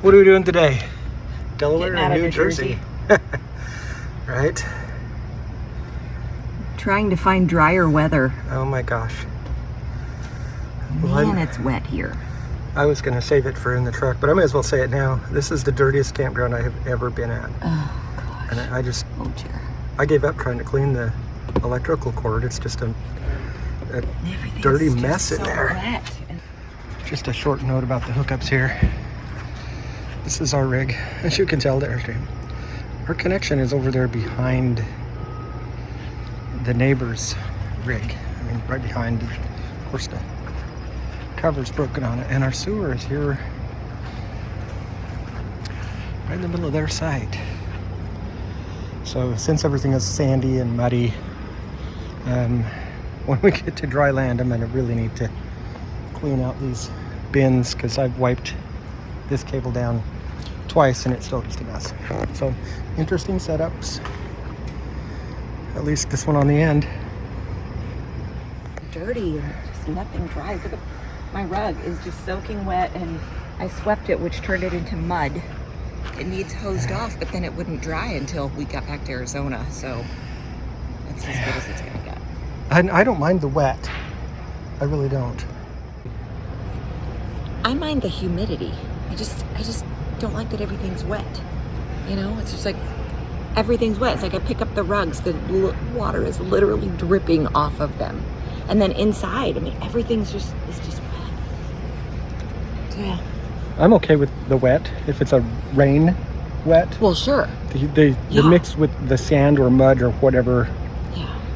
What are we doing today? Delaware Getting out or of New New Jersey? Right? Trying to find drier weather. Oh my gosh. Man, it's wet here. I was going to save it for in the truck, but I may as well say it now. This is the dirtiest campground I have ever been at. Oh gosh. And I just, oh dear. I gave up trying to clean the electrical cord. It's just a dirty mess in there. Wet. Just a short note about the hookups here. This is our rig, as you can tell, the Airstream. Our connection is over there behind the neighbor's rig. I mean, right behind, of course, the cover's broken on it. And our sewer is here, right in the middle of their site. So since everything is sandy and muddy, when we get to dry land, I'm gonna really need to clean out these bins because I've wiped this cable down twice and it's still just a mess. So interesting setups. At least this one on the end. Dirty and just nothing dries. Look at my rug is just soaking wet, and I swept it, which turned it into mud. It needs hosed off, but then it wouldn't dry until we got back to Arizona. So that's as good as it's gonna get. I don't mind the wet. I really don't. I mind the humidity. I just don't like that everything's wet. You know, it's just like everything's wet. It's like I pick up the rugs, the water is literally dripping off of them. And then inside, I mean, everything's just wet. So, yeah. I'm okay with the wet if it's a rain wet. Well, sure. The mix with the sand or mud or whatever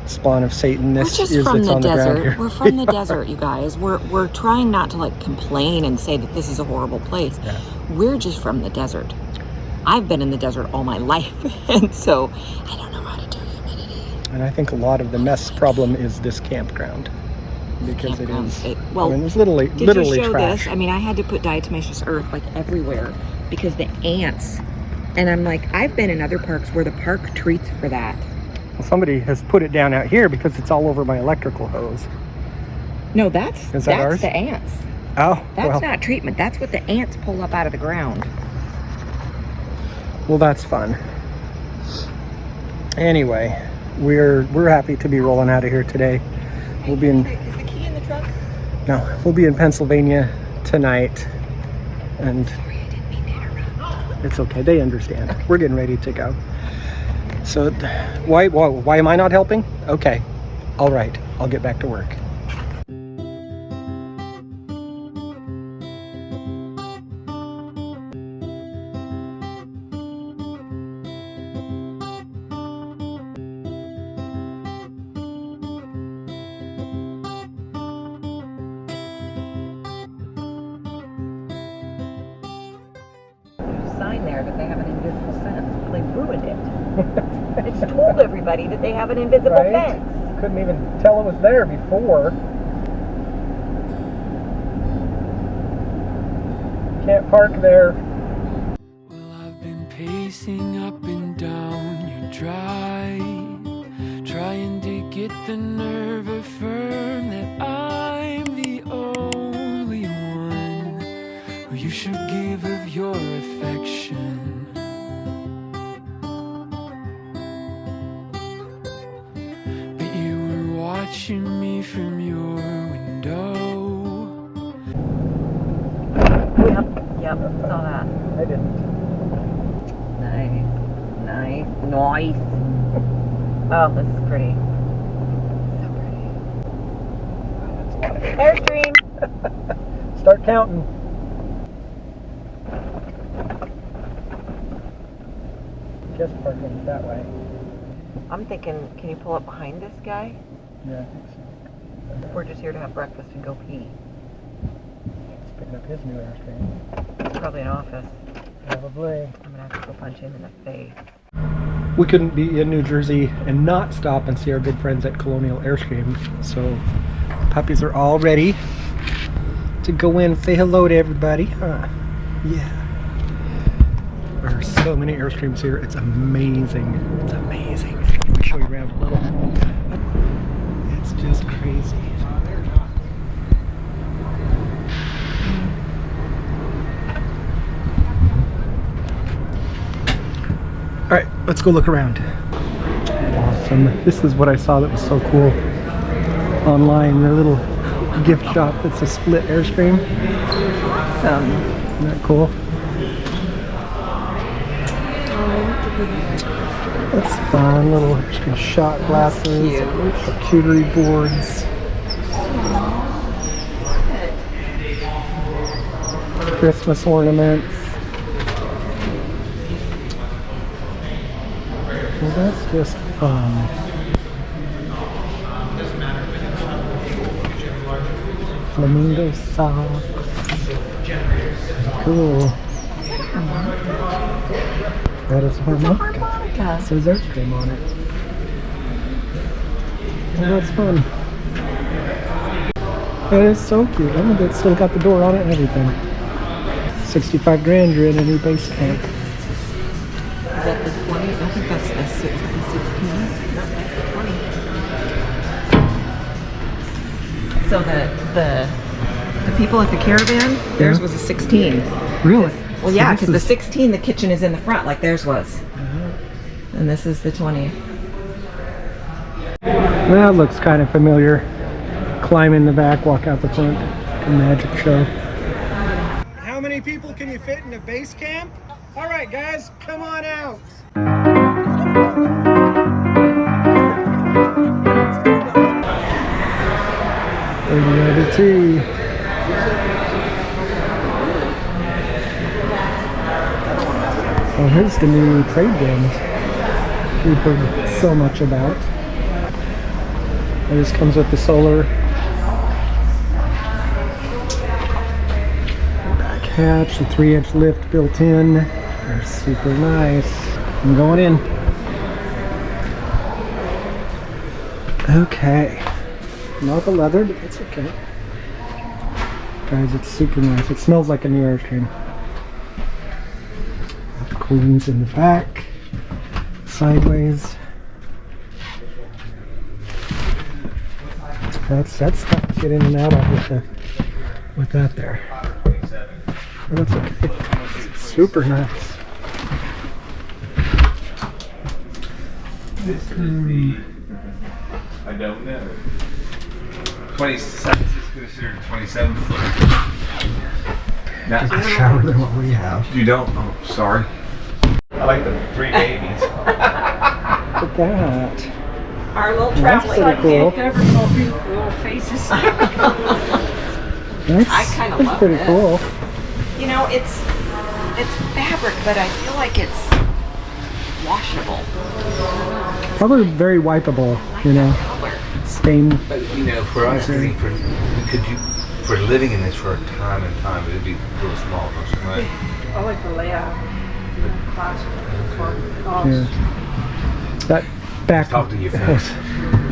spawn of Satan this is that's on the ground here. We're from the desert, you guys. We're trying not to like complain and say that this is a horrible place. Yeah. We're just from the desert. I've been in the desert all my life, and so I don't know how to do humidity. And I think a lot of the mess problem is this campground. Because it is, I mean, it's literally did you show trash. This? I mean, I had to put diatomaceous earth like everywhere because the ants. And I'm like, I've been in other parks where the park treats for that. Well, somebody has put it down out here because it's all over my electrical hose. No, that's ours? The ants. Oh, that's not treatment. That's what the ants pull up out of the ground. Well, that's fun. Anyway, we're happy to be rolling out of here today. We'll be in. Is the key in the truck? No, we'll be in Pennsylvania tonight, and Sorry, I didn't mean to interrupt. it's okay. They understand. We're getting ready to go. So, why am I not helping? Okay, all right. I'll get back to work. Sign there that they have an invisible fence. They ruined it. It's told everybody that they have an invisible fence. Couldn't even tell it was there before. Can't park there. Well, I've been pacing up and down your drive, trying to get the nerve affirmed that I'm the only one who you should give of your affection. But you were watching me from your window. Yep, saw that. I didn't. Nice. Oh, this is pretty. So pretty. Airstream. Start counting. Just parking that way. I'm thinking, can you pull up behind this guy? Yeah, I think so. We're just here to have breakfast and go pee. He's picking up his new Airstream. It's probably an office. Probably. I'm gonna have to go punch him in the face. We couldn't be in New Jersey and not stop and see our good friends at Colonial Airstream. So puppies are all ready to go in and say hello to everybody. Yeah. There are so many Airstreams here. It's amazing. It's amazing. Let me show you around a little. It's just crazy. let's go look around. Awesome. This is what I saw that was so cool online. The little gift shop that's a split Airstream. Isn't that cool? That's fun. Little Airstream shot glasses, charcuterie boards. Christmas ornaments. Well, that's just fun. Flamingo socks. Cool. That is harmonica. It says Airstream on it. Well, that's fun. That is so cute. Oh, it's still got the door on it and everything. 65 grand, you're in a new Basecamp. Is that the 20? I think that's the 16. No, that's the 20. So the people at the caravan, theirs was a 16. Really? Well, yeah, because the 16, the kitchen is in the front like theirs was. And this is the 20. That looks kind of familiar. Climb in the back, walk out the front. A magic show. How many people can you fit in a Basecamp? All right, guys, come on out. tea. Oh, here's the new trade wind we've heard so much about. This comes with the solar back hatch, the 3-inch lift built in. They're super nice. I'm going in. Okay. Not the leather, but that's okay. Guys, it's super nice. It smells like a new Airstream. The queens in the back, sideways. That's tough to get in and out of with that there. But that's okay. It's super nice. I don't know. 26 is considered 27 foot. Bigger shower than what we have. You don't? Oh, sorry. I like the 3 babies. Look at that. Our little That's traveling. pretty cool. Ever saw beautiful little faces. That's, I kind of that's love pretty it. cool. You know, it's fabric, but I feel like it's washable. Probably very wipeable, you know. Color. Stain. But you know, for us, I think for living in this for a time and time, it'd be a little small, don't you think? I like the layout. The classic fun. Yeah. That back. Talk to your friends.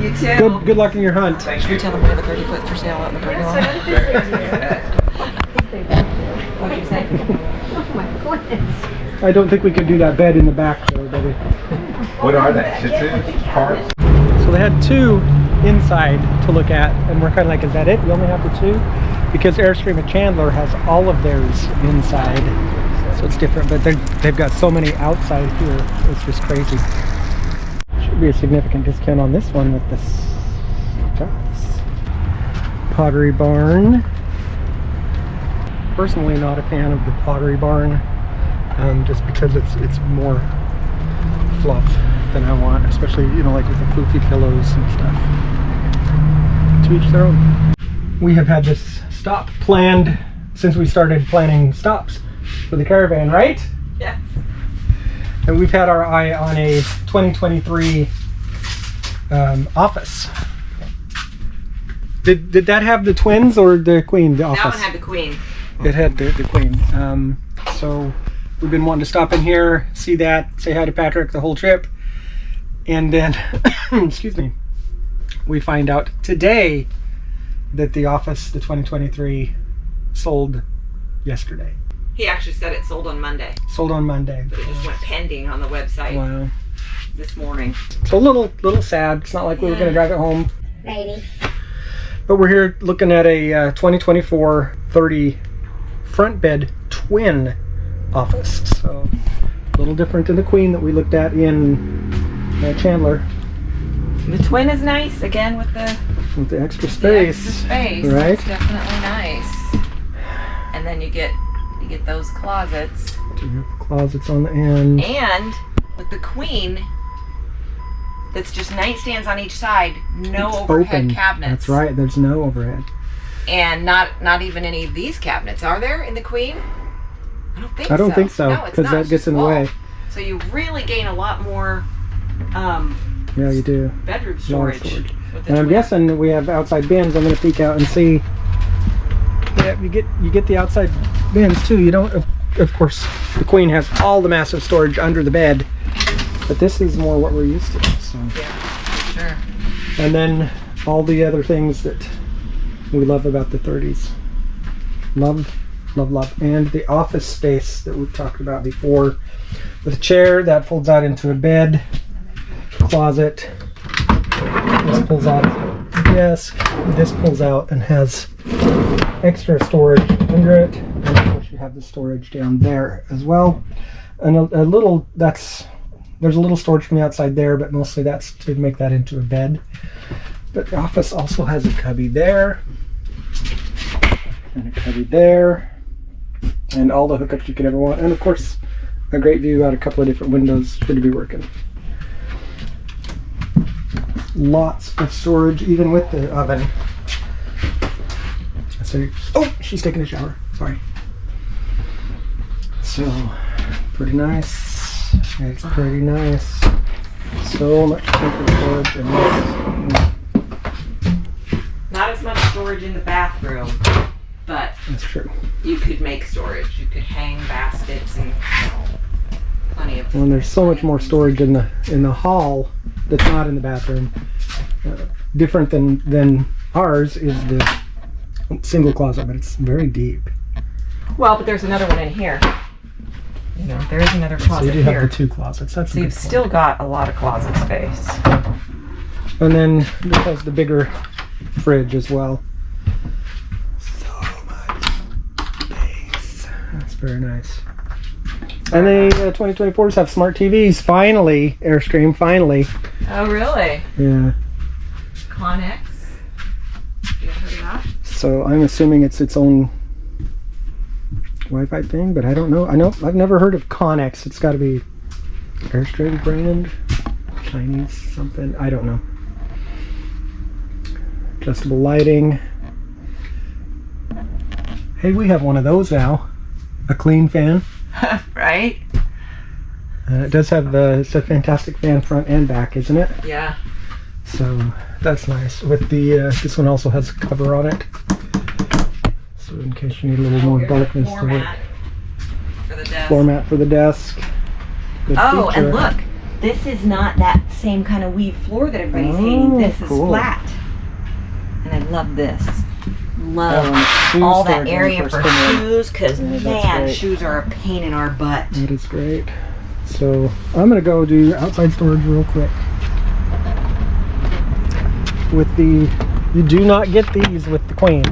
You too. Good luck in your hunt. Thank Should we you. tell them we have a 30-foot for sale out in the parking lot? What'd you say? Oh my goodness. I don't think we could do that bed in the back though, Debbie. What are they? Shih parts? So they had 2 inside to look at, and we're kind of like, is that it? We only have the 2? Because Airstream at Chandler has all of theirs inside, so it's different. But they've got so many outside here, it's just crazy. Should be a significant discount on this one with this Joss. Pottery Barn. Personally, not a fan of the Pottery Barn, just because it's more fluff than I want, especially, you know, like with the floofy pillows and stuff. To each their own. We have had this stop planned since we started planning stops for the caravan, right? Yes. And we've had our eye on a 2023 office. Did that have the twins or the queen, the office? That one had the queen. It had the queen. So we've been wanting to stop in here, see that, say hi to Patrick the whole trip. And then, excuse me, we find out today that the office, the 2023, sold yesterday. He actually said it sold on Monday, Sold on Monday. but it just went pending on the website Wow. this morning. So a little sad. It's not like we were going to drive it home. Maybe. But we're here looking at a 2024 30 front bed twin office. So A little different than the Queen that we looked at in Chandler. The twin is nice again with the extra space. extra space. Right? It's definitely nice. And then you get those closets. You have the closets on the end. And with the Queen, that's just nightstands on each side, no It's overhead open. cabinets. That's right. There's no overhead. And not even any of these cabinets, are there in the Queen? I don't think so. I don't think so, No, it's because not. that It's gets just in the wall. way. So you really gain a lot more Yeah, you do. bedroom Lot of storage. With the And I'm twin. guessing that we have outside bins. I'm going to peek out and see. Yeah, you get the outside bins too. You don't, of course, the Queen has all the massive storage under the bed, but this is more what we're used to. So. Yeah, sure. And then all the other things that we love about the 30s. Love. And the office space that we've talked about before, with a chair that folds out into a bed, closet. This pulls out a desk. This pulls out and has extra storage under it. And of course you have the storage down there as well. And a little, there's a little storage from the outside there, but mostly that's to make that into a bed. But the office also has a cubby there. And a cubby there. And all the hookups you could ever want. And of course, a great view out a couple of different windows should be working. Lots of storage, even with the oven. So, oh, she's taking a shower. Sorry. So, pretty nice. It's pretty nice. So much storage in this. Not as much storage in the bathroom, but That's true. you could make storage. You could hang baskets and plenty of. And there's so much more storage in the hall that's not in the bathroom. Different than ours is the single closet, but it's very deep. Well, but there's another one in here. You know, there is another So closet you do have here. the two closets. That's So a you've good point. still got a lot of closet space. And then this has the bigger fridge as well. So much space. That's very nice. And the 2024s have smart TVs. Finally, Airstream. Finally. Oh, really? Yeah. Connex. You heard of that? So I'm assuming it's its own Wi-Fi thing, but I don't know. I've never heard of Connex. It's got to be Airstream brand, Chinese something. I don't know. Adjustable lighting. Hey, we have one of those now. A clean fan. Right? It does have it's a fantastic fan front and back, isn't it? Yeah. So that's nice. With the this one also has a cover on it, so in case you need a little more Here's darkness the to work. floor mat for the desk. Floor mat for the desk. Good Oh, feature. and look, this is not that same kind of weave floor that everybody's hating. This is cool. flat. And I love this. Love shoe all that storage when area we for first came in. shoes, because Yeah, that's man, great. shoes are a pain in our butt. That is great. So I'm gonna go do outside storage real quick. With the, you do not get these with the Queen.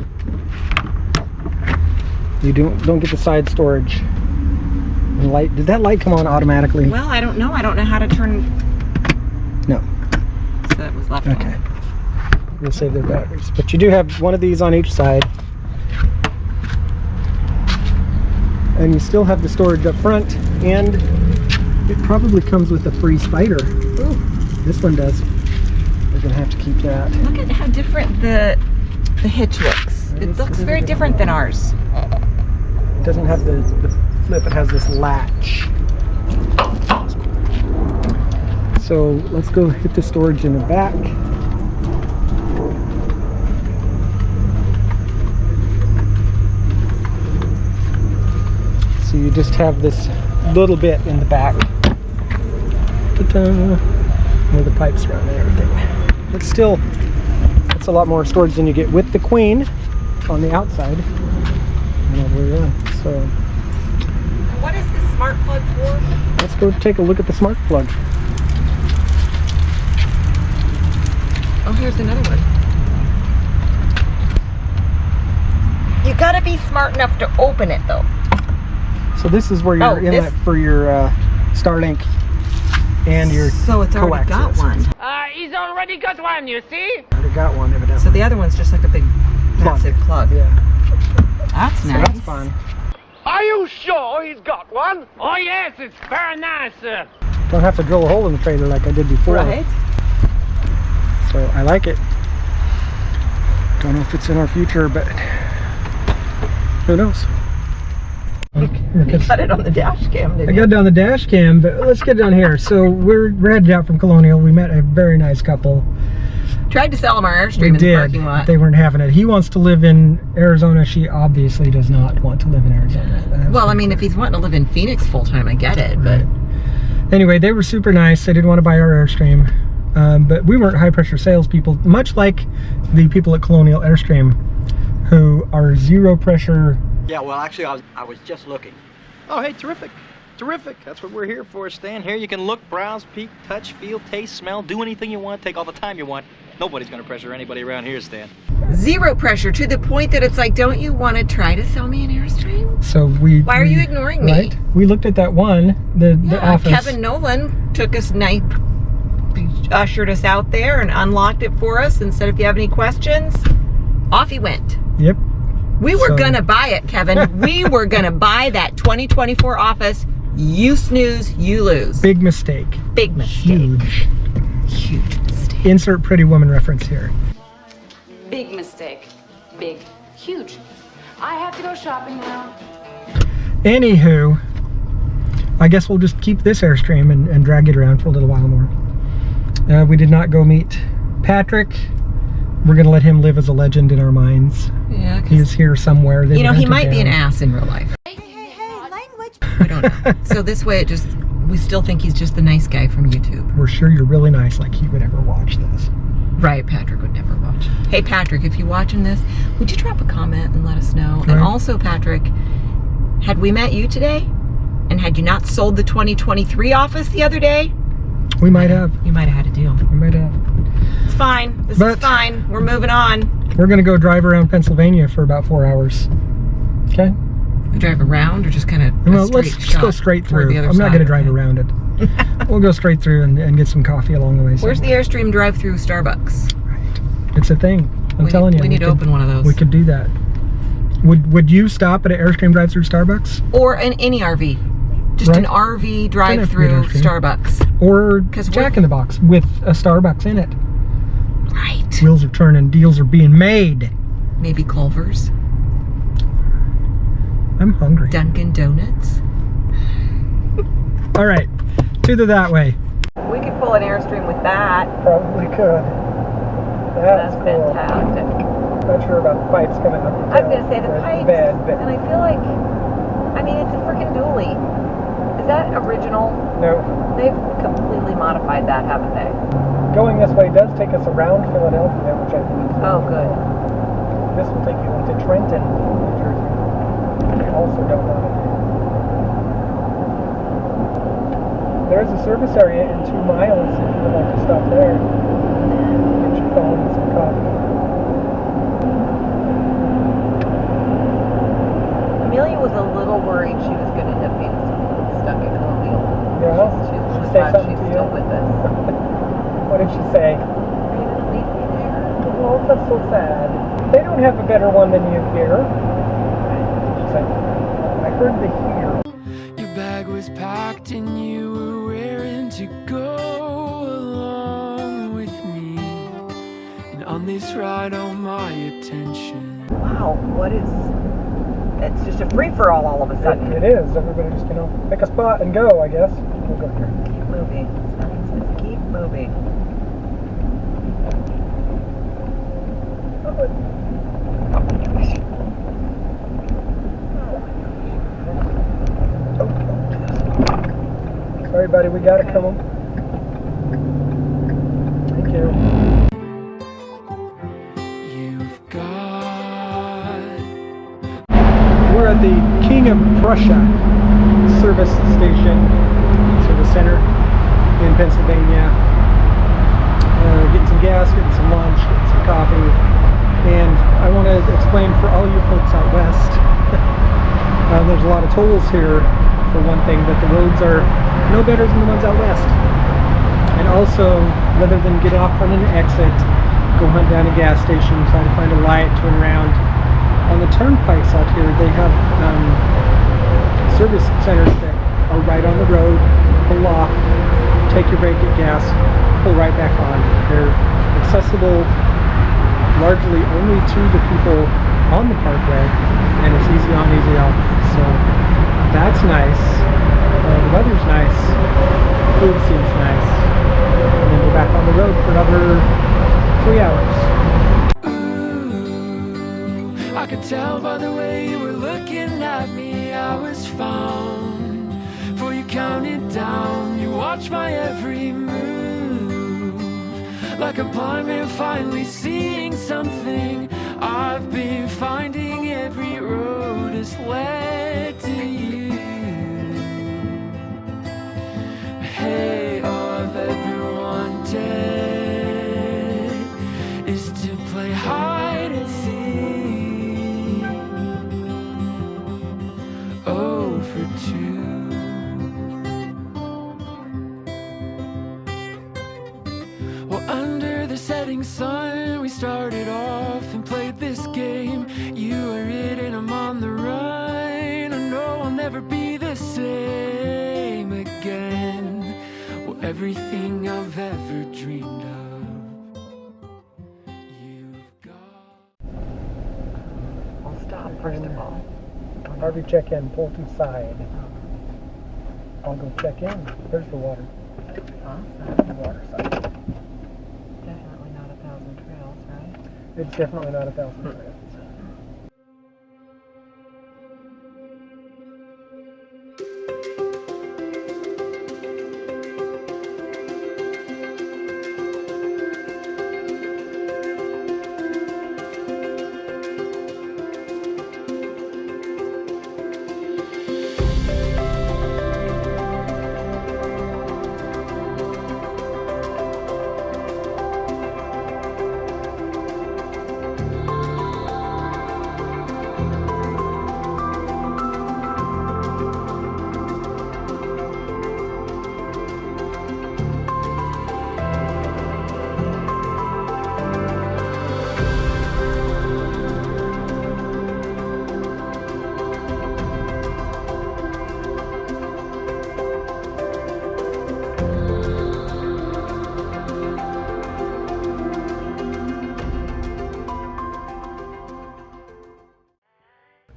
You don't get the side storage. And light, did that light come on automatically? Well, I don't know. I don't know how to turn. No. So that was left Okay. on. We'll save their batteries. But you do have one of these on each side. And you still have the storage up front, and it probably comes with a free spider. Ooh, This one does. We're gonna have to keep that. look at how different the hitch looks. It It's looks really very different than ours. It doesn't have the flip, it has this latch. So let's go hit the storage in the back. So you just have this little bit in the back. Ta-da. Where the pipes run and everything. But still, it's a lot more storage than you get with the Queen on the outside. And over here. So What is this smart plug for? let's go take a look at the smart plug. Oh, here's another one. You gotta be smart enough to open it though. So this is where your Oh, inlet this- for your Starlink and your So it's already got coaxes. one. He's already got one, you see? Already got one, evidently. So the other one's just like a big massive plug. Yeah. That's So nice. that's fun. Are you sure he's got one? Oh yes, it's very nice, sir. Don't have to drill a hole in the trailer like I did before. Right? So I like it. Don't know if it's in our future, but who knows? You got it on the dash cam, I didn't got you? it on the dash cam, but let's get down here. So we're headed out from Colonial. We met a very nice couple. Tried to sell him our Airstream We in the did. parking lot. They weren't having it. He wants to live in Arizona. She obviously does not want to live in Arizona. That's Well, I mean, if he's wanting to live in Phoenix full time, I get it, but anyway, they were super nice. They didn't want to buy our Airstream, but we weren't high pressure salespeople, much like the people at Colonial Airstream, who are zero pressure. Yeah, well, actually, I was just looking. Oh, hey, terrific. Terrific. That's what we're here for. Stand here. You can look, browse, peek, touch, feel, taste, smell, do anything you want, take all the time you want. Nobody's going to pressure anybody around here, Stan. zero pressure to the point that it's like, don't you want to try to sell me an Airstream? So we. Why are you ignoring me? Right? We looked at that one, the office. Kevin Nolan took us night, ushered us out there and unlocked it for us and said, if you have any questions, off he went. Yep. We were So- gonna buy it, Kevin. We were gonna buy that 2024 office. You snooze, you lose. Big mistake. Big mistake. Huge. Huge mistake. Insert Pretty Woman reference here. Big mistake. Big. Huge. I have to go shopping now. Anywho, I guess we'll just keep this Airstream and drag it around for a little while more. We did not go meet Patrick. We're going to let him live as a legend in our minds. Yeah, 'cause, He is here somewhere. They you know, were he hunted might be an down. ass in real life. Hey, language. We don't know. So this way, we still think he's just the nice guy from YouTube. We're sure you're really nice, like he would ever watch this. Right, Patrick would never watch. Hey, Patrick, if you're watching this, would you drop a comment and let us know? Right. And also, Patrick, had we met you today, and had you not sold the 2023 office the other day, We might have. you might have had a deal. We might have. It's fine. This But- is fine. We're moving on. We're going to go drive around Pennsylvania for about 4 hours. Okay? We drive around or just kind of Well, let's just go straight through. I'm not going to drive around it. We'll go straight through and get some coffee along the way. Where's the somewhere. Airstream drive-through Starbucks? Right. It's a thing. I'm We telling need- you. we need to open one of those. We could do that. Would you stop at an Airstream drive-through Starbucks? Or an any RV. Just Right. an RV have to be drive-through an Airstream. Starbucks. Or 'Cause Jack in the Box with a Starbucks in it. Right. Wheels are turning, deals are being made. Maybe Culver's. I'm hungry. Dunkin' Donuts. All right, to that way. We could pull an Airstream with that. Probably could. That's cool. fantastic. Not sure about the pipes coming up. I was gonna say the pipes, Bed, but and I feel like, I mean, it's a freaking dually. Is that original? no. They've completely modified that, haven't they? Going this way does take us around Philadelphia, which I think is Oh, good. This will take you into Trenton, New Jersey. I also don't want it. There's a service area in 2 miles if you would like to stop there. Get your phone and some coffee. Amelia was a little worried she was going to end up being stuck at Colonial. Yeah? She's say glad something she's to still you? with us. What did she say? Are you going to leave me there? Oh, that's so sad. They don't have a better one than you here. She said, I heard the here. Your bag was packed and you were raring to go along with me. And on this ride, all my attention. Wow, what is... It's just a free-for-all all of a sudden. It is. Everybody just, pick a spot and go, I guess. We'll go here. Keep moving. Let's keep moving. Sorry, buddy, we gotta come home. Thank you. You've got We're at the King of Prussia service station, service center in Pennsylvania. Getting some gas, getting some lunch, getting some coffee. And I want to explain for all you folks out west, there's a lot of tolls here for one thing, but the roads are no better than the ones out west. And also, rather than get off on an exit, go hunt down a gas station, try to find a light, turn around. On the turnpikes out here, they have service centers that are right on the road. Pull off, take your break, get gas, pull right back on. They're accessible largely only to the people on the parkway, and it's easy on, easy off. So that's nice. The weather's nice. Food seems nice. And then we're back on the road for another 3 hours. Ooh, I could tell by the way you were looking at me, I was found. For you counted down, you watched my every move. Like a blind man finally seeing something, I've been finding every road has led to you. Hey, all I've ever wanted is to play hide and seek. Oh, for two. Well, under the setting sun, we started off and played this game. You are it and I'm on the run. I know I'll never be the same again. Well, everything I've ever dreamed of, you've got. I'll stop first of all. RV check-in, pull to side. I'll go check in. There's the water. The water side. Definitely not 1,000 trails, right? It's definitely not 1,000 trails.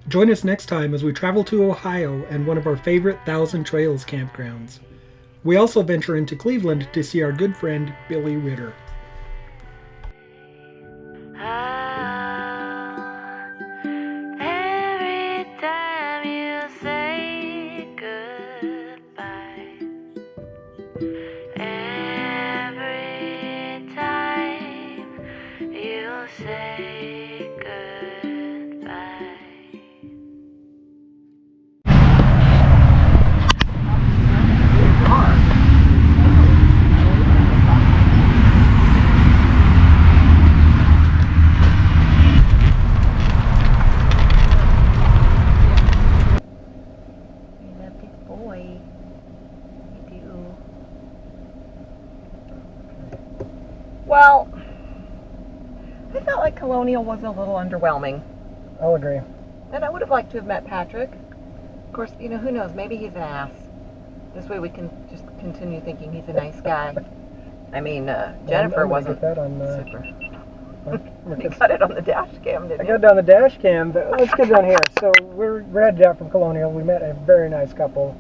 Join us next time as we travel to Ohio and one of our favorite 1,000 Trails campgrounds. We also venture into Cleveland to see our good friend Billy Ritter. Every time you say goodbye, every time you say goodbye. Well, I felt like Colonial was a little underwhelming. I'll agree. And I would have liked to have met Patrick. Of course, you know, who knows, maybe he's an ass. This way we can just continue thinking he's a nice guy. I mean, Jennifer wasn't super. You got it on the dash cam, didn't I you? got it on the dash cam, but let's get down here. So we're headed out from Colonial. We met a very nice couple.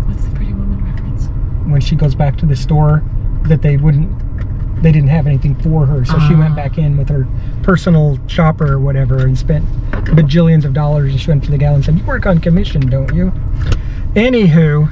What's the Pretty Woman reference? When she goes back to the store, that they didn't have anything for her, so she went back in with her personal shopper or whatever and spent bajillions of dollars, and she went to the gal and said, "You work on commission, don't you?" Anywho,